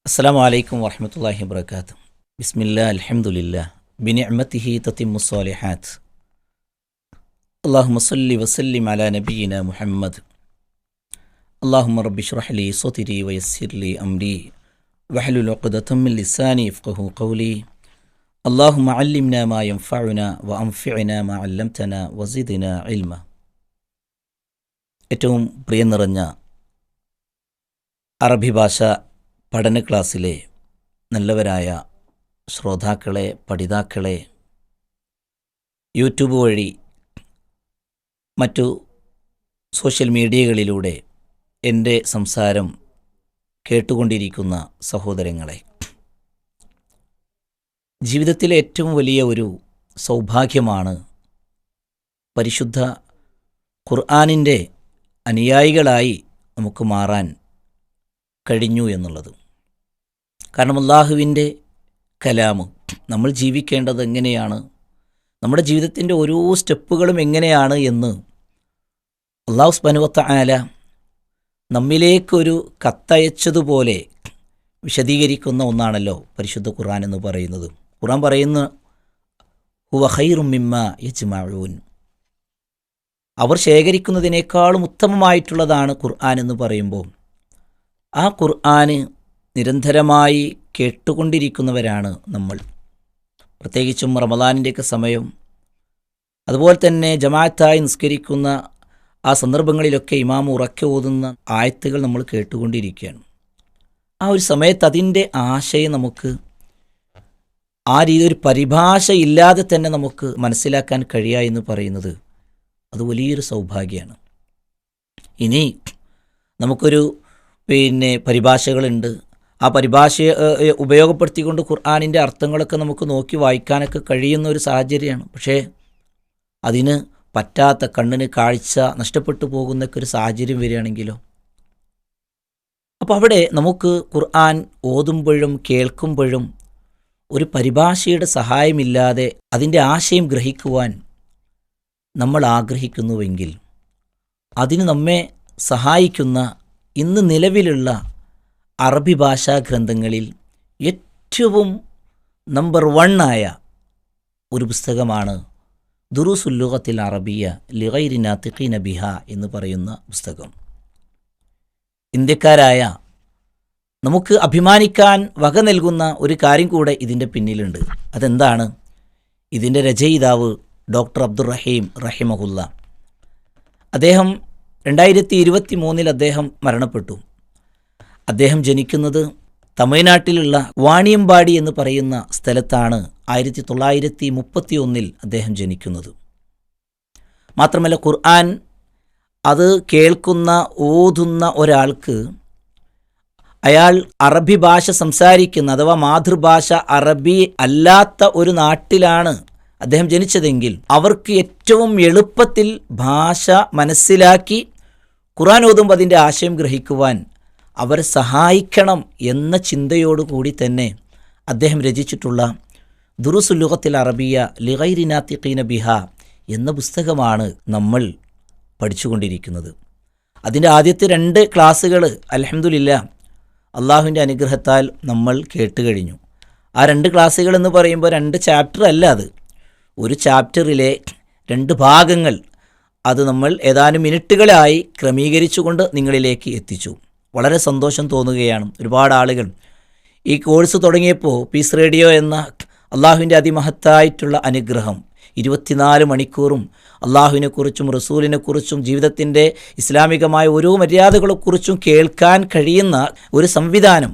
അസ്സലാമു അലൈക്കും വറഹ്മത്തുള്ളാഹി വബറകാതുഹു. ബിസ്മില്ലാ അൽഹംദുലില്ലാ ബിനിഅ്മതിഹി തത്തിമ്മു സ്വാലിഹാത്ത്. അല്ലാഹുമ്മ സ്വല്ലി വസല്ലിം അലാ നബിയിനാ മുഹമ്മദ്. അല്ലാഹുമ്മ റബ്ബി ഇശ്റഹ് ലി സ്വദ്രി വയസ്സിർ ലി അംരി വഹ്ലുൽ ഉഖ്ദതം മിൻ ലിസാനി യഫ്ഖഹു ഖൗലി. അല്ലാഹുമ്മ അല്ലിംനാ മാ യൻഫഉനാ വഅൻഫിഅനാ മാ അല്ലംതനാ വസിദ്നാ ഇൽമ. ഏറ്റവും പ്രിയം നിറഞ്ഞ അറബി ഭാഷ പഠന ക്ലാസ്സിലെ നല്ലവരായ ശ്രോതാക്കളെ, പഠിതാക്കളെ, യൂട്യൂബ് വഴി മറ്റു സോഷ്യൽ മീഡിയകളിലൂടെ എൻ്റെ സംസാരം കേട്ടുകൊണ്ടിരിക്കുന്ന സഹോദരങ്ങളെ, ജീവിതത്തിലെ ഏറ്റവും വലിയ ഒരു സൗഭാഗ്യമാണ് പരിശുദ്ധ ഖുർആനിൻ്റെ അനുയായികളായി നമുക്ക് മാറാൻ കഴിഞ്ഞു എന്നുള്ളത്. കാരണം അല്ലാഹുവിൻ്റെ കലാമ് നമ്മൾ ജീവിക്കേണ്ടത് എങ്ങനെയാണ്, നമ്മുടെ ജീവിതത്തിൻ്റെ ഓരോ സ്റ്റെപ്പുകളും എങ്ങനെയാണ് എന്ന് അല്ലാഹു സുബ്ഹാനഹു വ തആല നമ്മിലേക്കൊരു കത്തയച്ചതുപോലെ വിശദീകരിക്കുന്ന ഒന്നാണല്ലോ പരിശുദ്ധ ഖുർആൻ എന്ന് പറയുന്നത്. ഖുർആൻ പറയുന്ന ഹുവ ഖൈറും മിമ്മാ യജ്മഊൻ, അവർ ശേഖരിക്കുന്നതിനേക്കാളും ഉത്തമമായിട്ടുള്ളതാണ് ഖുർആൻ എന്ന് പറയുമ്പോൾ ആ ഖുർആന് നിരന്തരമായി കേട്ടുകൊണ്ടിരിക്കുന്നവരാണ് നമ്മൾ. പ്രത്യേകിച്ചും റമദാനിൻ്റെയൊക്കെ സമയം, അതുപോലെ തന്നെ ജമാഅത്തായി നിസ്കരിക്കുന്ന ആ സന്ദർഭങ്ങളിലൊക്കെ ഇമാം ഉറക്കെ ഓതുന്ന ആയത്തുകൾ നമ്മൾ കേട്ടുകൊണ്ടിരിക്കുകയാണ്. ആ ഒരു സമയത്ത് അതിൻ്റെ ആശയം നമുക്ക് ആ രീതി ഒരു പരിഭാഷ ഇല്ലാതെ തന്നെ നമുക്ക് മനസ്സിലാക്കാൻ കഴിയുക എന്ന് പറയുന്നത് അത് വലിയൊരു സൗഭാഗ്യമാണ്. ഇനി നമുക്കൊരു പരിഭാഷകളുണ്ട്. ആ പരിഭാഷയെ ഉപയോഗപ്പെടുത്തിക്കൊണ്ട് ഖുർആനിൻ്റെ അർത്ഥങ്ങളൊക്കെ നമുക്ക് നോക്കി വായിക്കാനൊക്കെ കഴിയുന്ന ഒരു സാഹചര്യമാണ്. പക്ഷേ അതിന് പറ്റാത്ത, കണ്ണിന് കാഴ്ച നഷ്ടപ്പെട്ടു പോകുന്നൊക്കെ ഒരു സാഹചര്യം വരികയാണെങ്കിലോ, അപ്പോൾ അവിടെ നമുക്ക് ഖുർആൻ ഓതുമ്പോഴും കേൾക്കുമ്പോഴും ഒരു പരിഭാഷയുടെ സഹായമില്ലാതെ അതിൻ്റെ ആശയം ഗ്രഹിക്കുവാൻ നമ്മൾ ആഗ്രഹിക്കുന്നുവെങ്കിൽ അതിന് നമ്മെ സഹായിക്കുന്ന ഇന്ന് നിലവിലുള്ള അറബി ഭാഷാ ഗ്രന്ഥങ്ങളിൽ ഏറ്റവും നമ്പർ 1 ആയ ഒരു പുസ്തകമാണ് ദുറൂസുൽ ലുഗത്തിൽ അറബിയ ലിഗൈരി നാതിഖീന ബിഹ എന്ന് പറയുന്ന പുസ്തകം. ഇന്ത്യക്കാരായ നമുക്ക് അഭിമാനിക്കാൻ വക നൽകുന്ന ഒരു കാര്യം കൂടെ ഇതിൻ്റെ പിന്നിലുണ്ട്. അതെന്താണ്? ഇതിൻ്റെ രചയിതാവ് ഡോക്ടർ അബ്ദുർ റഹീം റഹിമഹുല്ല. അദ്ദേഹം 2023 അദ്ദേഹം മരണപ്പെട്ടു. അദ്ദേഹം ജനിക്കുന്നത് തമിഴ്നാട്ടിലുള്ള വാണിയമ്പാടി എന്ന് പറയുന്ന സ്ഥലത്താണ്. 1931 അദ്ദേഹം ജനിക്കുന്നത്. മാത്രമല്ല ഖുർആൻ അത് കേൾക്കുന്ന, ഓതുന്ന ഒരാൾക്ക് അയാൾ അറബി ഭാഷ സംസാരിക്കുന്ന അഥവാ മാതൃഭാഷ അറബി അല്ലാത്ത ഒരു നാട്ടിലാണ് അദ്ദേഹം ജനിച്ചതെങ്കിൽ അവർക്ക് ഏറ്റവും എളുപ്പത്തിൽ ഭാഷ മനസ്സിലാക്കി ഖുർആൻ ഓതുമ്പോൾ അതിൻ്റെ ആശയം ഗ്രഹിക്കുവാൻ അവരെ സഹായിക്കണം എന്ന ചിന്തയോടുകൂടി തന്നെ അദ്ദേഹം രചിച്ചിട്ടുള്ള ദുറൂസുൽ ലുഗത്തിൽ അറബിയ ലിഗൈരി നാതിഖീന ബിഹ എന്ന പുസ്തകമാണ് നമ്മൾ പഠിച്ചുകൊണ്ടിരിക്കുന്നത്. അതിൻ്റെ ആദ്യത്തെ 2 ക്ലാസ്സുകൾ അൽഹംദുലില്ലാ അള്ളാഹുവിൻ്റെ അനുഗ്രഹത്താൽ നമ്മൾ കേട്ടുകഴിഞ്ഞു. ആ 2 ക്ലാസ്സുകൾ എന്ന് പറയുമ്പോൾ 2 ചാപ്റ്റർ അല്ല, അത് ഒരു ചാപ്റ്ററിലെ 2 ഭാഗങ്ങൾ. അത് നമ്മൾ ഏതാനും മിനിറ്റുകളായി ക്രമീകരിച്ചുകൊണ്ട് നിങ്ങളിലേക്ക് എത്തിച്ചു. വളരെ സന്തോഷം തോന്നുകയാണ്. ഒരുപാട് ആളുകൾ ഈ കോഴ്സ് തുടങ്ങിയപ്പോൾ പീസ് റേഡിയോ എന്ന അള്ളാഹുവിൻ്റെ അതിമഹത്തായിട്ടുള്ള അനുഗ്രഹം 24 മണിക്കൂറും അള്ളാഹുവിനെക്കുറിച്ചും റസൂലിനെക്കുറിച്ചും ജീവിതത്തിൻ്റെ ഇസ്ലാമികമായ ഓരോ മര്യാദകളെക്കുറിച്ചും കേൾക്കാൻ കഴിയുന്ന ഒരു സംവിധാനം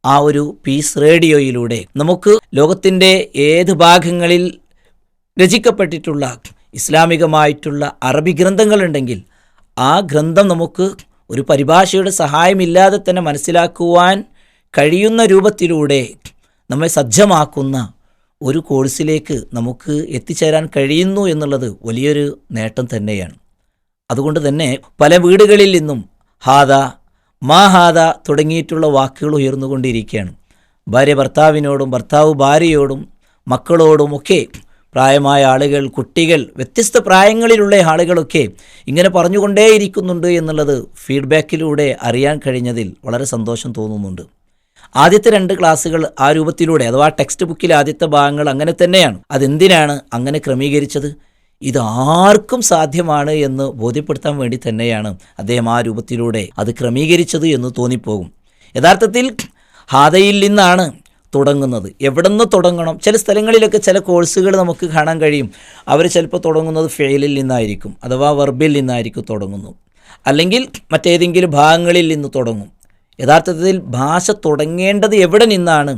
ആ ഒരു പീസ് റേഡിയോയിലൂടെ നമുക്ക് ലോകത്തിൻ്റെ ഏത് ഭാഗങ്ങളിൽ രചിക്കപ്പെട്ടിട്ടുള്ള ഇസ്ലാമികമായിട്ടുള്ള അറബി ഗ്രന്ഥങ്ങളുണ്ടെങ്കിൽ ആ ഗ്രന്ഥം നമുക്ക് ഒരു പരിഭാഷയുടെ സഹായമില്ലാതെ തന്നെ മനസ്സിലാക്കുവാൻ കഴിയുന്ന രൂപത്തിലൂടെ നമ്മെ സജ്ജമാക്കുന്ന ഒരു കോഴ്സിലേക്ക് നമുക്ക് എത്തിച്ചേരാൻ കഴിയുന്നു എന്നുള്ളത് വലിയൊരു നേട്ടം തന്നെയാണ്. അതുകൊണ്ട് തന്നെ പല വീടുകളിൽ നിന്നും ഹാദ, മാ ഹാദ തുടങ്ങിയിട്ടുള്ള വാക്കുകൾ ഉയർന്നുകൊണ്ടിരിക്കുകയാണ്. ഭാര്യ ഭർത്താവിനോടും, ഭർത്താവ് ഭാര്യയോടും, മക്കളോടുമൊക്കെ പ്രായമായ ആളുകൾ, കുട്ടികൾ, വ്യത്യസ്ത പ്രായങ്ങളിലുള്ള ആളുകളൊക്കെ ഇങ്ങനെ പറഞ്ഞുകൊണ്ടേയിരിക്കുന്നുണ്ട് എന്നുള്ളത് ഫീഡ്ബാക്കിലൂടെ അറിയാൻ കഴിഞ്ഞതിൽ വളരെ സന്തോഷം തോന്നുന്നുണ്ട്. ആദ്യത്തെ 2 ക്ലാസ്സുകൾ ആ രൂപത്തിലൂടെ, അഥവാ ടെക്സ്റ്റ് ബുക്കിലെ ആദ്യത്തെ ഭാഗങ്ങൾ അങ്ങനെ തന്നെയാണ്. അതെന്തിനാണ് അങ്ങനെ ക്രമീകരിച്ചത്? ഇത് ആർക്കും സാധ്യമാണ് എന്ന് ബോധ്യപ്പെടുത്താൻ വേണ്ടി തന്നെയാണ് അദ്ദേഹം ആ രൂപത്തിലൂടെ അത് ക്രമീകരിച്ചത് എന്ന് തോന്നിപ്പോകും. യഥാർത്ഥത്തിൽ ഹാദയിൽ നിന്നാണ് തുടങ്ങുന്നത്. എവിടെ നിന്ന് തുടങ്ങണം? ചില സ്ഥലങ്ങളിലൊക്കെ ചില കോഴ്സുകൾ നമുക്ക് കാണാൻ കഴിയും. അവർ ചിലപ്പോൾ തുടങ്ങുന്നത് ഫെയിലിൽ നിന്നായിരിക്കും, അഥവാ വെർബിൽ നിന്നായിരിക്കും തുടങ്ങുന്നു, അല്ലെങ്കിൽ മറ്റേതെങ്കിലും ഭാഗങ്ങളിൽ നിന്ന് തുടങ്ങും. യഥാർത്ഥത്തിൽ ഭാഷ തുടങ്ങേണ്ടത് എവിടെ നിന്നാണ്?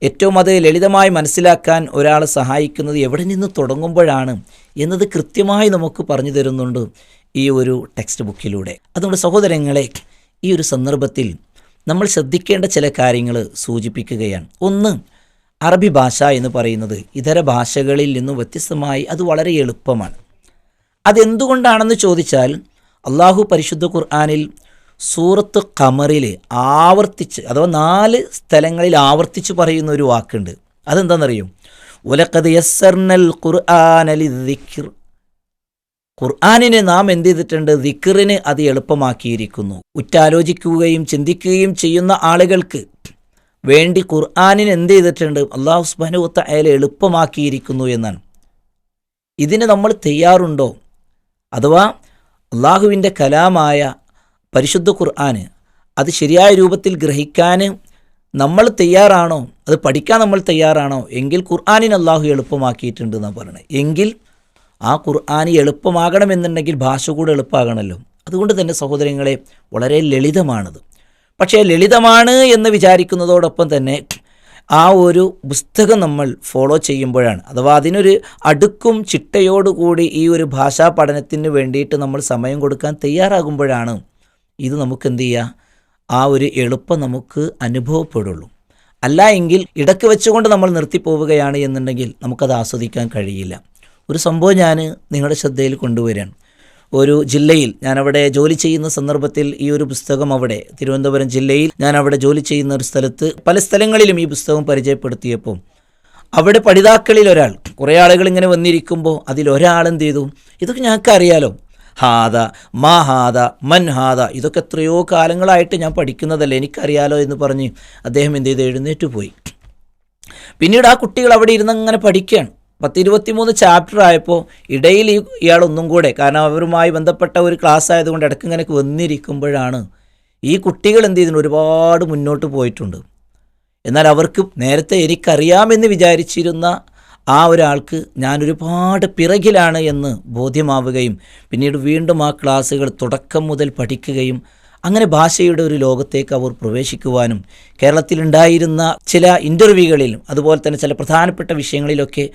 ഏറ്റവും അത് ലളിതമായി മനസ്സിലാക്കാൻ ഒരാളെ സഹായിക്കുന്നത് എവിടെ നിന്ന് തുടങ്ങുമ്പോഴാണ് എന്നത് കൃത്യമായി നമുക്ക് പറഞ്ഞു തരുന്നുണ്ട് ഈ ഒരു ടെക്സ്റ്റ് ബുക്കിലൂടെ. അതുകൊണ്ട് സഹോദരങ്ങളെ, ഈ ഒരു സന്ദർഭത്തിൽ നമ്മൾ ശ്രദ്ധിക്കേണ്ട ചില കാര്യങ്ങൾ സൂചിപ്പിക്കുകയാണ്. ഒന്ന്, അറബി ഭാഷ എന്ന് പറയുന്നത് ഇതര ഭാഷകളിൽ നിന്നും വ്യത്യസ്തമായി അത് വളരെ എളുപ്പമാണ്. അതെന്തുകൊണ്ടാണെന്ന് ചോദിച്ചാൽ, അള്ളാഹു പരിശുദ്ധ ഖുർആനിൽ സൂറത്ത് ഖമറിൽ ആവർത്തിച്ച്, അഥവാ 4 സ്ഥലങ്ങളിൽ ആവർത്തിച്ച് പറയുന്ന ഒരു വാക്കുണ്ട്. അതെന്താണെന്നറിയോ? വലഖദ് യസ്സർനൽ ഖുർആന ലിദ്ദിക്ർ. ഖുർആനിനെ നാം എന്ത് ചെയ്തിട്ടുണ്ട്? ദിക്റിന് അത് എളുപ്പമാക്കിയിരിക്കുന്നു. ഉറ്റാലോചിക്കുകയും ചിന്തിക്കുകയും ചെയ്യുന്ന ആളുകൾക്ക് വേണ്ടി ഖുർആനിന് എന്ത് ചെയ്തിട്ടുണ്ട്? അല്ലാഹു സുബ്ഹാനഹു വ തആല എളുപ്പമാക്കിയിരിക്കുന്നു എന്നാണ്. ഇതിന് നമ്മൾ തയ്യാറുണ്ടോ? അഥവാ അള്ളാഹുവിൻ്റെ കലാമായ പരിശുദ്ധ ഖുർആന് അത് ശരിയായ രൂപത്തിൽ ഗ്രഹിക്കാൻ നമ്മൾ തയ്യാറാണോ? അത് പഠിക്കാൻ നമ്മൾ തയ്യാറാണോ? എങ്കിൽ ഖുർആനിന് അള്ളാഹു എളുപ്പമാക്കിയിട്ടുണ്ട് എന്നാണ് പറയുന്നത്. എങ്കിൽ ആ ഖുർആന് എളുപ്പമാകണമെന്നുണ്ടെങ്കിൽ ഭാഷ കൂടെ എളുപ്പമാകണമല്ലോ. അതുകൊണ്ട് തന്നെ സഹോദരങ്ങളെ, വളരെ ലളിതമാണത്. പക്ഷേ ലളിതമാണ് എന്ന് വിചാരിക്കുന്നതോടൊപ്പം തന്നെ ആ ഒരു പുസ്തകം നമ്മൾ ഫോളോ ചെയ്യുമ്പോഴാണ്, അഥവാ അതിനൊരു അടുക്കും ചിട്ടയോടുകൂടി ഈ ഒരു ഭാഷാ പഠനത്തിന് വേണ്ടിയിട്ട് നമ്മൾ സമയം കൊടുക്കാൻ തയ്യാറാകുമ്പോഴാണ് ഇത് നമുക്ക് എന്ത് ചെയ്യുക? ആ ഒരു എളുപ്പം നമുക്ക് അനുഭവപ്പെടുള്ളൂ. അല്ല എങ്കിൽ ഇടയ്ക്ക് വെച്ചുകൊണ്ട് നമ്മൾ നിർത്തിപ്പോവുകയാണ് എന്നുണ്ടെങ്കിൽ നമുക്കത് ആസ്വദിക്കാൻ കഴിയില്ല. ഒരു സംഭവം ഞാൻ നിങ്ങളുടെ ശ്രദ്ധയിൽ കൊണ്ടുവരികയാണ്. ഒരു ജില്ലയിൽ ഞാനവിടെ ജോലി ചെയ്യുന്ന സന്ദർഭത്തിൽ ഈ ഒരു പുസ്തകം, അവിടെ തിരുവനന്തപുരം ജില്ലയിൽ ഞാൻ അവിടെ ജോലി ചെയ്യുന്ന ഒരു സ്ഥലത്ത് പല സ്ഥലങ്ങളിലും ഈ പുസ്തകം പരിചയപ്പെടുത്തിയപ്പോൾ അവിടെ പഠിതാക്കളിൽ ഒരാൾ, കുറേ ആളുകൾ ഇങ്ങനെ വന്നിരിക്കുമ്പോൾ അതിലൊരാൾ എന്ത് ചെയ്തു? ഇതൊക്കെ ഞങ്ങൾക്ക് അറിയാലോ, ഹാദ, മാ ഹാദ, മൻ ഹാദ, ഇതൊക്കെ എത്രയോ കാലങ്ങളായിട്ട് ഞാൻ പഠിക്കുന്നതല്ലേ, എനിക്കറിയാലോ എന്ന് പറഞ്ഞ് അദ്ദേഹം എന്ത് ചെയ്ത് എഴുന്നേറ്റ് പോയി. പിന്നീട് ആ കുട്ടികൾ അവിടെ ഇരുന്ന് അങ്ങനെ പഠിക്കുകയാണ്. 10-23 ചാപ്റ്റർ ആയപ്പോൾ ഇടയിൽ ഇയാളൊന്നും കൂടെ, കാരണം അവരുമായി ബന്ധപ്പെട്ട ഒരു ക്ലാസ് ആയതുകൊണ്ട് ഇടയ്ക്ക് ഇങ്ങനെ വന്നിരിക്കുമ്പോഴാണ് ഈ കുട്ടികൾ എന്ത് ചെയ്തിട്ടുണ്ട്? ഒരുപാട് മുന്നോട്ട് പോയിട്ടുണ്ട്. എന്നാൽ അവർക്ക് നേരത്തെ എനിക്കറിയാമെന്ന് വിചാരിച്ചിരുന്ന ആ ഒരാൾക്ക് ഞാൻ ഒരുപാട് പിറകിലാണ് എന്ന് ബോധ്യമാവുകയും പിന്നീട് വീണ്ടും ആ ക്ലാസ്സുകൾ തുടക്കം മുതൽ പഠിക്കുകയും അങ്ങനെ ഭാഷയുടെ ഒരു ലോകത്തേക്ക് അവർ പ്രവേശിക്കുവാനും കേരളത്തിലുണ്ടായിരുന്ന ചില ഇൻ്റർവ്യൂകളിലും അതുപോലെ തന്നെ ചില പ്രധാനപ്പെട്ട വിഷയങ്ങളിലൊക്കെ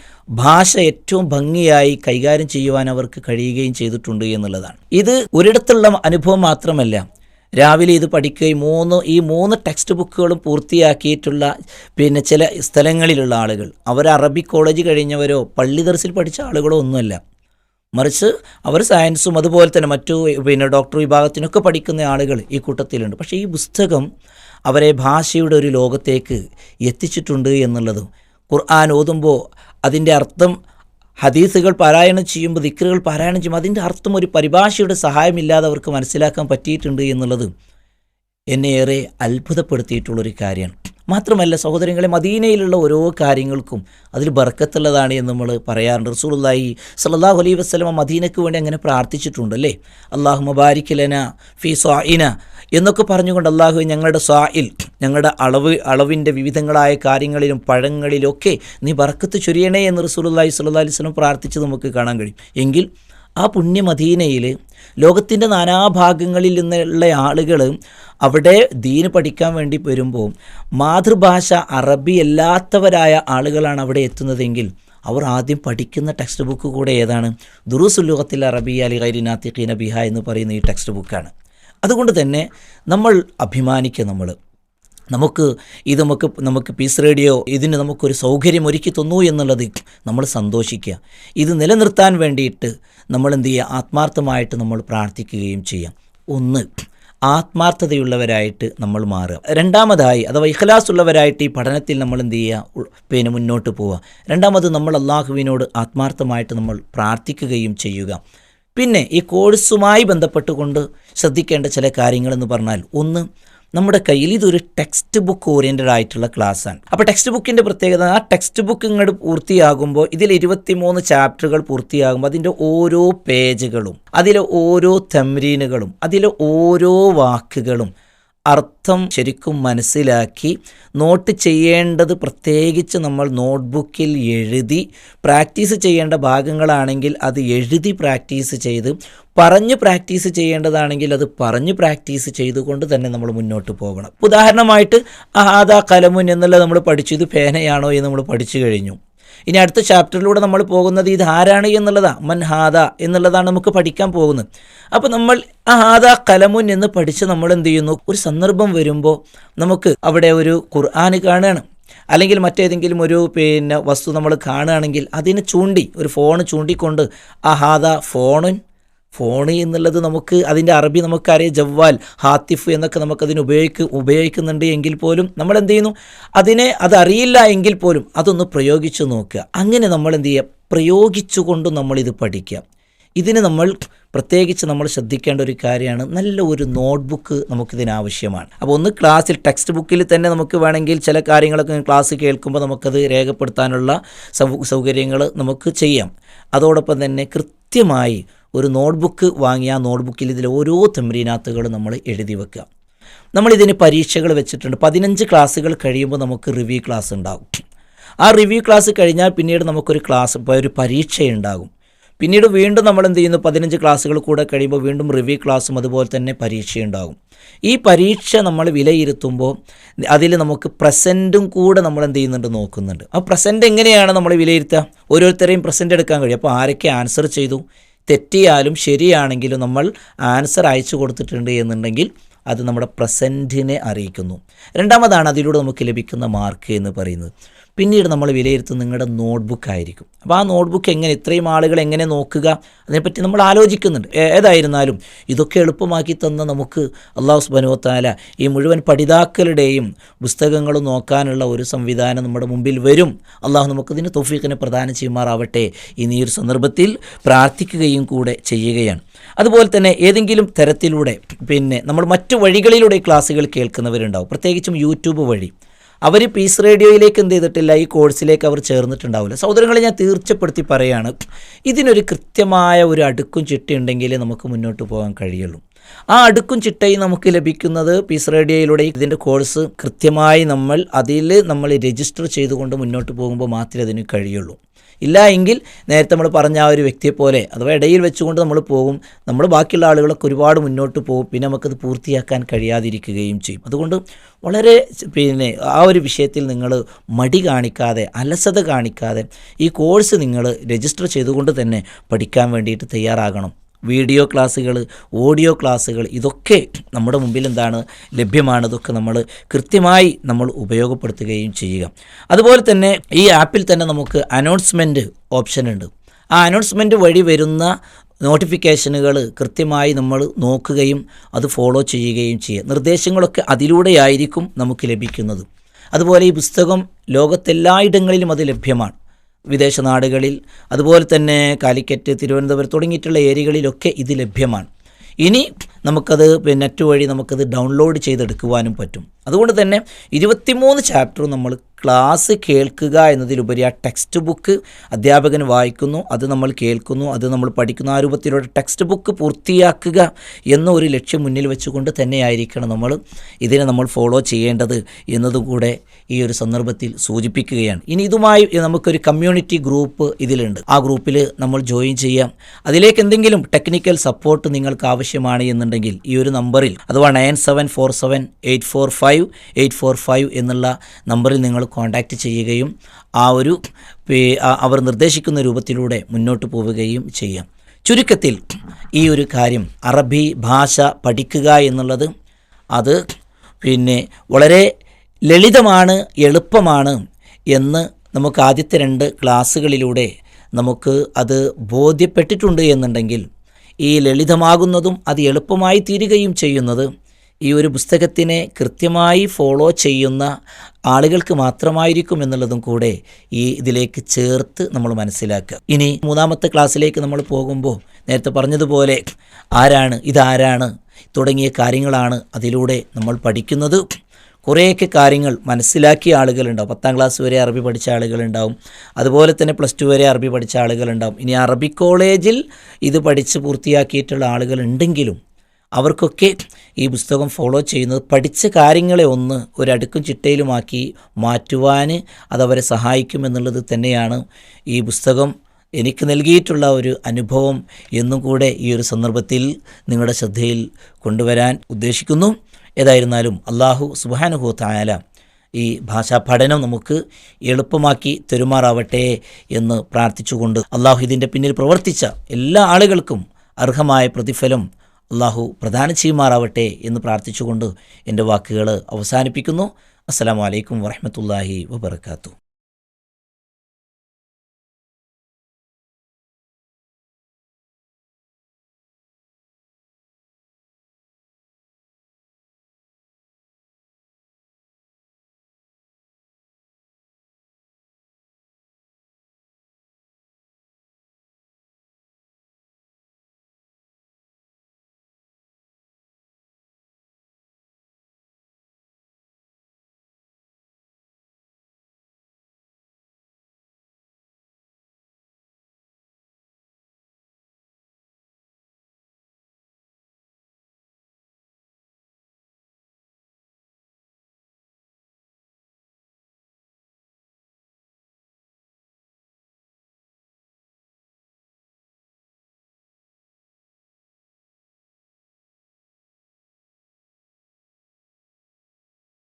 ഭാഷ ഏറ്റവും ഭംഗിയായി കൈകാര്യം ചെയ്യുവാൻ അവർക്ക് കഴിയുകയും ചെയ്തിട്ടുണ്ട് എന്നുള്ളതാണ്. ഇത് ഒരിടത്തുള്ള അനുഭവം മാത്രമല്ല. രാവിലെ ഇത് പഠിക്കുകയും ഈ മൂന്ന് ടെക്സ്റ്റ് ബുക്കുകളും പൂർത്തിയാക്കിയിട്ടുള്ള പിന്നെ ചില സ്ഥലങ്ങളിലുള്ള ആളുകൾ, അവർ അറബി കോളേജ് കഴിഞ്ഞവരോ പള്ളി ദർസിൽ പഠിച്ച ആളുകളോ ഒന്നുമല്ല, മറിച്ച് അവർ സയൻസും അതുപോലെ തന്നെ മറ്റു ഡോക്ടർ വിഭാഗത്തിനൊക്കെ പഠിക്കുന്ന ആളുകൾ ഈ കൂട്ടത്തിലുണ്ട്. പക്ഷേ ഈ പുസ്തകം അവരെ ഭാഷയുടെ ഒരു ലോകത്തേക്ക് എത്തിച്ചിട്ടുണ്ട് എന്നുള്ളതും, ഖുർആൻ ഓതുമ്പോൾ അതിൻ്റെ അർത്ഥം ഹദീസുകൾ പാരായണം ചെയ്യുമ്പോൾ, ദിക്റുകൾ പാരായണം ചെയ്യുമ്പോൾ അതിൻ്റെ അർത്ഥം ഒരു പരിഭാഷയുടെ സഹായമില്ലാതെ അവർക്ക് മനസ്സിലാക്കാൻ പറ്റിയിട്ടുണ്ട് എന്നുള്ളത് എന്നെ ഏറെ അത്ഭുതപ്പെടുത്തിയിട്ടുള്ളൊരു കാര്യമാണ്. മാത്രമല്ല സഹോദരങ്ങളെ, മദീനയിലുള്ള ഓരോ കാര്യങ്ങൾക്കും അതിൽ ബർക്കത്തുള്ളതാണ് എന്ന് നമ്മൾ പറയാറുണ്ട്. റസൂലുള്ളാഹി സ്വല്ലല്ലാഹു അലൈഹി വസല്ലം മദീനയ്ക്ക് വേണ്ടി അങ്ങനെ പ്രാർത്ഥിച്ചിട്ടുണ്ട് അല്ലേ? അല്ലാഹുമ്മ ബാരിക് ലനാ ഫീ സ്വാഇന എന്നൊക്കെ പറഞ്ഞുകൊണ്ട്, അള്ളാഹു ഞങ്ങളുടെ സ്വായിൽ, ഞങ്ങളുടെ അളവിൻ്റെ വിവിധങ്ങളായ കാര്യങ്ങളിലും പഴങ്ങളിലൊക്കെ നീ ബർക്കത്ത് ചൊരിയണേ എന്ന് റസൂലുള്ളാഹി സ്വല്ലല്ലാഹു അലൈഹി വസല്ലം പ്രാർത്ഥിച്ച് നമുക്ക് കാണാൻ കഴിയും. എങ്കിൽ ആ പുണ്യ മദീനയിൽ ലോകത്തിൻ്റെ നാനാഭാഗങ്ങളിൽ നിന്നുള്ള ആളുകൾ അവിടെ ദീന് പഠിക്കാൻ വേണ്ടി വരുമ്പോൾ മാതൃഭാഷ അറബി അല്ലാത്തവരായ ആളുകളാണ് അവിടെ എത്തുന്നതെങ്കിൽ അവർ ആദ്യം പഠിക്കുന്ന ടെക്സ്റ്റ് ബുക്ക് കൂടെ ഏതാണ്? ദുറൂസുൽ ലുഗത്തിൽ അറബിയ്യ ലി ഗൈരി നാതിഖീന ബിഹ എന്ന് പറയുന്ന ഈ ടെക്സ്റ്റ് ബുക്കാണ്. അതുകൊണ്ട് തന്നെ നമ്മൾ അഭിമാനിക്കുക, നമുക്ക് പീസ് റേഡിയോ ഇതിന് നമുക്കൊരു സൗകര്യം ഒരുക്കി തന്നു എന്നുള്ളത് നമ്മൾ സന്തോഷിക്കുക. ഇത് നിലനിർത്താൻ വേണ്ടിയിട്ട് നമ്മൾ എന്ത് ചെയ്യുക? ആത്മാർത്ഥമായിട്ട് നമ്മൾ പ്രാർത്ഥിക്കുകയും ചെയ്യാം. ഒന്ന്, ആത്മാർത്ഥതയുള്ളവരായിട്ട് നമ്മൾ മാറുക. രണ്ടാമതായി, അഥവാ ഇഖ്ലാസ് ഉള്ളവരായിട്ട് ഈ പഠനത്തിൽ നമ്മൾ എന്ത് ചെയ്യുക? മുന്നോട്ട് പോവുക. രണ്ടാമത്, നമ്മൾ അള്ളാഹുവിനോട് ആത്മാർത്ഥമായിട്ട് നമ്മൾ പ്രാർത്ഥിക്കുകയും ചെയ്യുക. പിന്നെ ഈ കോഴ്സുമായി ബന്ധപ്പെട്ടുകൊണ്ട് ശ്രദ്ധിക്കേണ്ട ചില കാര്യങ്ങളെന്ന് പറഞ്ഞാൽ, ഒന്ന്, നമ്മുടെ കയ്യിൽ ഇതൊരു ടെക്സ്റ്റ് ബുക്ക് ഓറിയൻറ്റഡ് ആയിട്ടുള്ള ക്ലാസ്സാണ്. അപ്പോൾ ടെക്സ്റ്റ് ബുക്കിൻ്റെ പ്രത്യേകത, ആ ടെക്സ്റ്റ് ബുക്ക് ഇങ്ങോട്ട് പൂർത്തിയാകുമ്പോൾ ഇതിൽ 23 ചാപ്റ്ററുകൾ പൂർത്തിയാകുമ്പോൾ അതിൻ്റെ ഓരോ പേജുകളും, അതിലെ ഓരോ തംരീനുകളും, അതിലെ ഓരോ വാക്കുകളും അർത്ഥം ശരിക്കും മനസ്സിലാക്കി നോട്ട് ചെയ്യേണ്ടത് പ്രത്യേകിച്ച് നമ്മൾ നോട്ട്ബുക്കിൽ എഴുതി, പ്രാക്ടീസ് ചെയ്യേണ്ട ഭാഗങ്ങളാണെങ്കിൽ അത് എഴുതി പ്രാക്ടീസ് ചെയ്ത്, പറഞ്ഞ് പ്രാക്ടീസ് ചെയ്യേണ്ടതാണെങ്കിൽ അത് പറഞ്ഞ് പ്രാക്ടീസ് ചെയ്തുകൊണ്ട് തന്നെ നമ്മൾ മുന്നോട്ട് പോകണം. ഉദാഹരണമായിട്ട് ആദാ കലമുൻ എന്നുള്ളത് നമ്മൾ പഠിച്ചു, ഇത് പേനയാണോ എന്ന് നമ്മൾ പഠിച്ചു കഴിഞ്ഞു. ഇനി അടുത്ത ചാപ്റ്ററിലൂടെ നമ്മൾ പോകുന്നത് ഇത് ആരാണ് എന്നുള്ളതാണ്, മൻ ഹാദ എന്നുള്ളതാണ് നമുക്ക് പഠിക്കാൻ പോകുന്നത്. അപ്പോൾ നമ്മൾ ഹാദ കലമുൻ എന്ന് പഠിച്ച് നമ്മൾ എന്ത് ചെയ്യുന്നു, ഒരു സന്ദർഭം വരുമ്പോൾ നമുക്ക് അവിടെ ഒരു ഖുർആൻ കാണുകയാണ്, അല്ലെങ്കിൽ മറ്റേതെങ്കിലും ഒരു വസ്തു നമ്മൾ കാണുകയാണെങ്കിൽ അതിനെ ചൂണ്ടി, ഒരു ഫോൺ ചൂണ്ടിക്കൊണ്ട് ഹാദ ഫോൺ എന്നുള്ളത് നമുക്ക് അതിൻ്റെ അറബി നമുക്കറിയാം, ജവ്വാൽ, ഹാത്തിഫ് എന്നൊക്കെ നമുക്കതിന് ഉപയോഗിക്കുന്നുണ്ട് എങ്കിൽ പോലും നമ്മൾ എന്ത് ചെയ്യുന്നു, അതറിയില്ല എങ്കിൽ പോലും അതൊന്ന് പ്രയോഗിച്ചു നോക്കുക. അങ്ങനെ നമ്മൾ എന്ത് ചെയ്യുക, പ്രയോഗിച്ചുകൊണ്ട് നമ്മളിത് പഠിക്കുക. ഇതിന് നമ്മൾ പ്രത്യേകിച്ച് നമ്മൾ ശ്രദ്ധിക്കേണ്ട ഒരു കാര്യമാണ്, നല്ല ഒരു നോട്ട്ബുക്ക് നമുക്കിതിനാവശ്യമാണ്. അപ്പോൾ ഒന്ന് ക്ലാസ്സിൽ ടെക്സ്റ്റ് ബുക്കിൽ തന്നെ നമുക്ക് വേണമെങ്കിൽ ചില കാര്യങ്ങളൊക്കെ ക്ലാസ് കേൾക്കുമ്പോൾ നമുക്കത് രേഖപ്പെടുത്താനുള്ള സൗകര്യങ്ങൾ നമുക്ക് ചെയ്യാം. അതോടൊപ്പം തന്നെ കൃത്യമായി ഒരു നോട്ട്ബുക്ക് വാങ്ങി ആ നോട്ട്ബുക്കിൽ ഇതിൽ ഓരോ തംരീനാത്തുകളും നമ്മൾ എഴുതി വെക്കുക. നമ്മളിതിന് പരീക്ഷകൾ വെച്ചിട്ടുണ്ട്. 15 ക്ലാസ്സുകൾ കഴിയുമ്പോൾ നമുക്ക് റിവ്യൂ ക്ലാസ് ഉണ്ടാകും. ആ റിവ്യൂ ക്ലാസ് കഴിഞ്ഞാൽ പിന്നീട് നമുക്കൊരു ഒരു പരീക്ഷയുണ്ടാകും. പിന്നീട് വീണ്ടും നമ്മൾ എന്ത് ചെയ്യുന്നു, 15 ക്ലാസ്സുകൾ കൂടെ കഴിയുമ്പോൾ വീണ്ടും റിവ്യൂ ക്ലാസ്സും അതുപോലെ തന്നെ പരീക്ഷയുണ്ടാകും. ഈ പരീക്ഷ നമ്മൾ വിലയിരുത്തുമ്പോൾ അതിൽ നമുക്ക് പ്രസൻറ്റും കൂടെ നമ്മൾ എന്ത് ചെയ്യുന്നുണ്ട്, നോക്കുന്നുണ്ട്. ആ പ്രസൻറ്റ് എങ്ങനെയാണ് നമ്മൾ വിലയിരുത്തുക, ഓരോരുത്തരെയും പ്രസൻറ്റ് എടുക്കാൻ കഴിയും. അപ്പോൾ ആരൊക്കെ ആൻസർ ചെയ്തു, തെറ്റിയാലും ശരിയാണെങ്കിലും നമ്മൾ ആൻസർ അയച്ചു കൊടുത്തിട്ടുണ്ട് എന്നുണ്ടെങ്കിൽ അത് നമ്മുടെ പ്രസൻറ്റിനെ അറിയിക്കുന്നു. രണ്ടാമതാണ് അതിലൂടെ നമുക്ക് ലഭിക്കുന്ന മാർക്ക് എന്ന് പറയുന്നത്. പിന്നീട് നമ്മൾ വിലയിരുത്തുന്നത് നിങ്ങളുടെ നോട്ട്ബുക്ക് ആയിരിക്കും. അപ്പോൾ ആ നോട്ട്ബുക്ക് ഇത്രയും ആളുകൾ എങ്ങനെ നോക്കുക, അതിനെപ്പറ്റി നമ്മൾ ആലോചിക്കുന്നുണ്ട്. ഏതായിരുന്നാലും ഇതൊക്കെ എളുപ്പമാക്കി തന്ന നമുക്ക് അല്ലാഹു സുബ്ഹാനഹു വ തആല ഈ മുഴുവൻ പഠിതാക്കളുടെയും പുസ്തകങ്ങളും നോക്കാനുള്ള ഒരു സംവിധാനം നമ്മുടെ മുമ്പിൽ വരും. അള്ളാഹു നമുക്കിതിന് തൗഫീഖിനെ പ്രദാനം ചെയ്യുമാറാവട്ടെ ഈ ഒരു സന്ദർഭത്തിൽ പ്രാർത്ഥിക്കുകയും കൂടെ ചെയ്യുകയാണ്. അതുപോലെ തന്നെ ഏതെങ്കിലും തരത്തിലൂടെ നമ്മൾ മറ്റു വഴികളിലൂടെ ക്ലാസ്സുകൾ കേൾക്കുന്നവരുണ്ടാവും, പ്രത്യേകിച്ചും യൂട്യൂബ് വഴി. അവർ പീസ് റേഡിയോയിലേക്ക് എന്ത് ചെയ്തിട്ടില്ല, ഈ കോഴ്സിലേക്ക് അവർ ചേർന്നിട്ടുണ്ടാവില്ല. സഹോദരങ്ങളെ ഞാൻ തീർച്ചപ്പെടുത്തി പറയുകയാണ്, ഇതിനൊരു കൃത്യമായ ഒരു അടുക്കും ചിട്ടയുണ്ടെങ്കിലേ നമുക്ക് മുന്നോട്ട് പോകാൻ കഴിയുള്ളൂ. ആ അടുക്കും ചിട്ടയും നമുക്ക് ലഭിക്കുന്നത് പീസ് റേഡിയോയിലൂടെ ഇതിൻ്റെ കോഴ്സ് കൃത്യമായി നമ്മൾ രജിസ്റ്റർ ചെയ്തുകൊണ്ട് മുന്നോട്ട് പോകുമ്പോൾ മാത്രമേ അതിന് കഴിയുള്ളൂ. ഇല്ല എങ്കിൽ നേരത്തെ നമ്മൾ പറഞ്ഞ ആ ഒരു വ്യക്തിയെപ്പോലെ അഥവാ ഇടയിൽ വെച്ചുകൊണ്ട് നമ്മൾ പോകും, നമ്മൾ ബാക്കിയുള്ള ആളുകളൊക്കെ ഒരുപാട് മുന്നോട്ട് പോകും, പിന്നെ നമുക്കത് പൂർത്തിയാക്കാൻ കഴിയാതിരിക്കുകയും ചെയ്യും. അതുകൊണ്ട് വളരെ ആ ഒരു വിഷയത്തിൽ നിങ്ങൾ മടി കാണിക്കാതെ, അലസത കാണിക്കാതെ ഈ കോഴ്സ് നിങ്ങൾ രജിസ്റ്റർ ചെയ്തുകൊണ്ട് തന്നെ പഠിക്കാൻ വേണ്ടിയിട്ട് തയ്യാറാകണം. വീഡിയോ ക്ലാസ്സുകൾ, ഓഡിയോ ക്ലാസ്സുകൾ ഇതൊക്കെ നമ്മുടെ മുമ്പിൽ ലഭ്യമാണ്. ഇതൊക്കെ നമ്മൾ കൃത്യമായി നമ്മൾ ഉപയോഗപ്പെടുത്തുകയും ചെയ്യുക. അതുപോലെ തന്നെ ഈ ആപ്പിൽ തന്നെ നമുക്ക് അനൗൺസ്മെൻറ്റ് ഓപ്ഷൻ ഉണ്ട്. ആ അനൗൺസ്മെൻറ്റ് വഴി വരുന്ന നോട്ടിഫിക്കേഷനുകൾ കൃത്യമായി നമ്മൾ നോക്കുകയും അത് ഫോളോ ചെയ്യുകയും ചെയ്യുക. നിർദ്ദേശങ്ങളൊക്കെ അതിലൂടെയായിരിക്കും നമുക്ക് ലഭിക്കുന്നത്. അതുപോലെ ഈ പുസ്തകം ലോകത്തെല്ലായിടങ്ങളിലും അത് ലഭ്യമാണ്. വിദേശ നാടുകളിൽ, അതുപോലെ തന്നെ കാലിക്കറ്റ്, തിരുവനന്തപുരം തുടങ്ങിയിട്ടുള്ള ഏരിയകളിലൊക്കെ ഇത് ലഭ്യമാണ്. ഇനി നമുക്കത് നെറ്റ് വഴി നമുക്കത് ഡൗൺലോഡ് ചെയ്തെടുക്കുവാനും പറ്റും. അതുകൊണ്ട് തന്നെ 23 ചാപ്റ്ററും നമ്മൾ ക്ലാസ് കേൾക്കുക എന്നതിലുപരി ആ ടെക്സ്റ്റ് ബുക്ക് അധ്യാപകൻ വായിക്കുന്നു, അത് നമ്മൾ കേൾക്കുന്നു, അത് നമ്മൾ പഠിക്കുന്ന ആ രൂപത്തിലുള്ള ടെക്സ്റ്റ് ബുക്ക് പൂർത്തിയാക്കുക എന്ന ഒരു ലക്ഷ്യം മുന്നിൽ വെച്ചുകൊണ്ട് തന്നെയായിരിക്കണം ഇതിനെ നമ്മൾ ഫോളോ ചെയ്യേണ്ടത് എന്നതുകൂടെ ഈ ഒരു സന്ദർഭത്തിൽ സൂചിപ്പിക്കുകയാണ്. ഇനി ഇതുമായി നമുക്കൊരു കമ്മ്യൂണിറ്റി ഗ്രൂപ്പ് ഇതിലുണ്ട്. ആ ഗ്രൂപ്പിൽ നമ്മൾ ജോയിൻ ചെയ്യാം. അതിലേക്ക് എന്തെങ്കിലും ടെക്നിക്കൽ സപ്പോർട്ട് നിങ്ങൾക്ക് ആവശ്യമാണ് എന്നുണ്ടെങ്കിൽ ഈ ഒരു നമ്പറിൽ അഥവാ 9747845845 എന്നുള്ള നമ്പറിൽ നിങ്ങൾ കോൺടാക്റ്റ് ചെയ്യുകയും അവർ നിർദ്ദേശിക്കുന്ന രൂപത്തിലൂടെ മുന്നോട്ട് പോവുകയും ചെയ്യാം. ചുരുക്കത്തിൽ ഈ ഒരു കാര്യം അറബി ഭാഷ പഠിക്കുക എന്നുള്ളത് അത് വളരെ ലളിതമാണ്, എളുപ്പമാണ് എന്ന് നമുക്ക് ആദ്യത്തെ 2 ക്ലാസ്സുകളിലൂടെ നമുക്ക് അത് ബോധ്യപ്പെട്ടിട്ടുണ്ട് എന്നുണ്ടെങ്കിൽ ഈ ലളിതമാകുന്നതും അത് എളുപ്പമായി തീരുകയും ചെയ്യുന്നത് ഈ ഒരു പുസ്തകത്തിനെ കൃത്യമായി ഫോളോ ചെയ്യുന്ന ആളുകൾക്ക് മാത്രമായിരിക്കും എന്നുള്ളതും കൂടെ ഇതിലേക്ക് ചേർത്ത് നമ്മൾ മനസ്സിലാക്കുക. ഇനി 3ാമത്തെ ക്ലാസ്സിലേക്ക് നമ്മൾ പോകുമ്പോൾ നേരത്തെ പറഞ്ഞതുപോലെ ഇതാരാണ് തുടങ്ങിയ കാര്യങ്ങളാണ് അതിലൂടെ നമ്മൾ പഠിക്കുന്നത്. കുറേയൊക്കെ കാര്യങ്ങൾ മനസ്സിലാക്കിയ ആളുകളുണ്ടാവും. 10ാം ക്ലാസ് വരെ അറബി പഠിച്ച ആളുകളുണ്ടാവും, അതുപോലെ തന്നെ +2 വരെ അറബി പഠിച്ച ആളുകളുണ്ടാവും. ഇനി അറബി കോളേജിൽ ഇത് പഠിച്ച് പൂർത്തിയാക്കിയിട്ടുള്ള ആളുകളുണ്ടെങ്കിലും അവർക്കൊക്കെ ഈ പുസ്തകം ഫോളോ ചെയ്യുന്നത് പഠിച്ച കാര്യങ്ങളെ ഒന്ന് ഒരടുക്കും ചിട്ടയിലുമാക്കി മാറ്റുവാൻ അതവരെ സഹായിക്കുമെന്നുള്ളത് തന്നെയാണ് ഈ പുസ്തകം എനിക്ക് നൽകിയിട്ടുള്ള ഒരു അനുഭവം എന്നും കൂടെ ഈ ഒരു സന്ദർഭത്തിൽ നിങ്ങളുടെ ശ്രദ്ധയിൽ കൊണ്ടുവരാൻ ഉദ്ദേശിക്കുന്നു. ഏതായിരുന്നാലും അല്ലാഹു സുബ്ഹാനഹു തആല ഈ ഭാഷാ പഠനം നമുക്ക് എളുപ്പമാക്കി തരുമാറാവട്ടെ എന്ന് പ്രാർത്ഥിച്ചുകൊണ്ട് അല്ലാഹു ഇതിൻ്റെ പിന്നിൽ പ്രവർത്തിച്ച എല്ലാ ആളുകൾക്കും അർഹമായ പ്രതിഫലം അല്ലാഹു പ്രദാനം ചെയ്യുമാറാവട്ടെ എന്ന് പ്രാർത്ഥിച്ചുകൊണ്ട് എൻ്റെ വാക്കുകൾ അവസാനിപ്പിക്കുന്നു. അസ്സലാമു അലൈക്കും വറഹ്മത്തുള്ളാഹി വബറകാതുഹു.